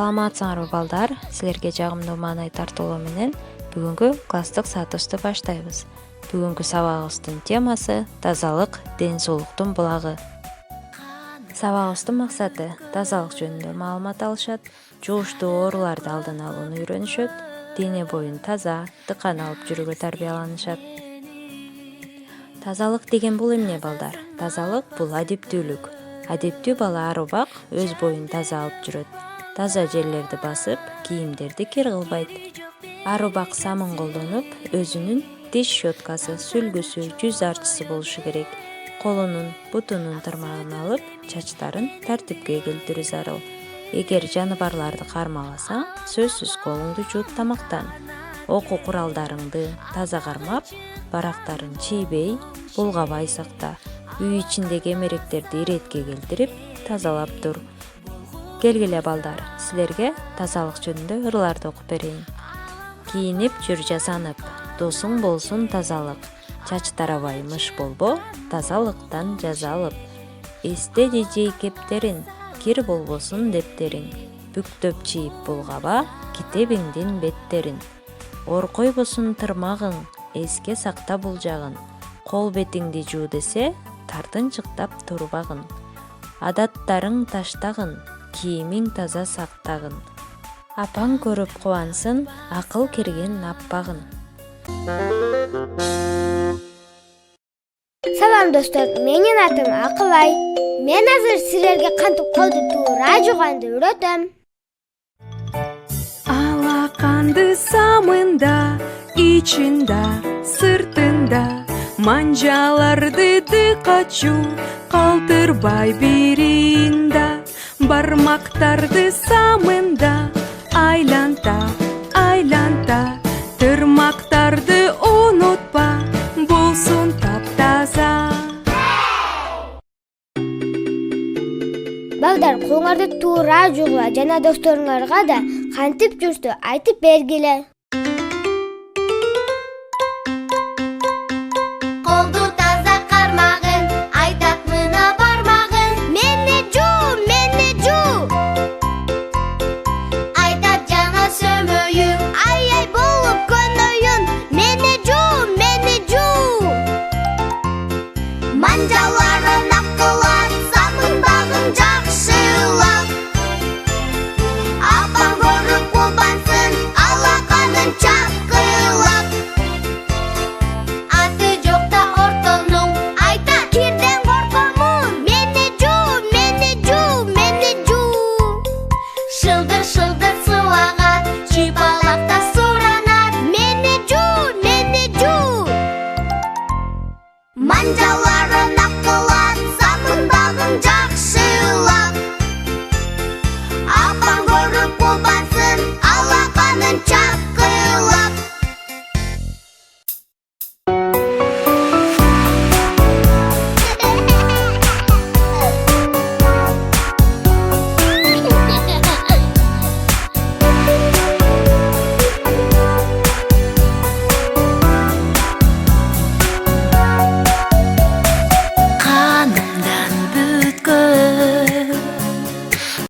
Саламатсыңарбы балдар, силерге жагымдуу маанай тартуулоо менен бүгүнкү класстык сатышты баштайбыз. Бүгүнкү сабагыбыздын темасы тазалык ден соолуктун булагы. Сабагыбыздын максаты тазалык жөнүндө маалымат алышат, жугуштуу ооруларды алдын алууну үйрөнүшөт, дене боюн таза, тыкан алып жүрүүгө тарбияланышат. Тазалык деген бул эмне балдар? Тазалык бул адептүүлүк. Адептүү бала ар убак өз боюн таза алып жүрөт. Таза жерлерди басып, кийимдерди кир кылбайт. Ар убак самын колдонуп, өзүнүн тиш щеткасы, сүлгүсү, жүз арчысы болушу керек. Колунун, бутунун тырмагын алып, чачтарын тартипке келтирүү зарыл. Эгер жаныбарларды кармаласаң, сөзсүз колуңду жууп тамактан. Окуу куралдарыңды таза кармап, барактарын чийбей, булгабай сакта. Үй ичиндеги эмеректерди иретке келтирип, тазалап тур. Келгиле балдар, силерге тазалык жөнүндө ырларды окуп берейин. Кийинип жүр жасанып, досуң болсун тазалык. Чач тарабай мыш болбо, тазалыктан жазалып. Эстеди жей кептерин, кир болбосун дептериң. Бүктөп чийип булгаба, китебиңдин беттерин. Ор койбосун тырмагың, эске сакта бул жагын. Кол бетиңди жуу десе, тартынчыктап турбагын. Адаттарың таштагын, кийимиң таза сактагын. Апаң көрүп кубансын, акыл кирген аппагын. Салам достор, менин атым Акылай. Мен азыр силерге кантип колду туура жууганды үйрөтөм. Алаканды самында, ичинда, сыртында, манжаларды тыкачу, калтырбай биринда. Бармактарды самында, айланта, айланта, тырмактарды унутпа, болсун таптаза. Балдар, колуңарды туура жуугула жана досторуңарга да кантип жүрсө айтып бергиле. Колду таза кармагын, айтат мына бармагын. Мени жуу. Айтат жана сөмөйүң, ай болуп көнөйүн. Мени жуу. Манжаларын акылат, самындагын жакшылап. Апаң көрүп кубансын, алаканын чакылап. Аты жокта ортонуң, айтат кирден коркомун. Мени жуу. Шылдыр сылагат, чыпалакта суранат. Мени жуу. Манжалар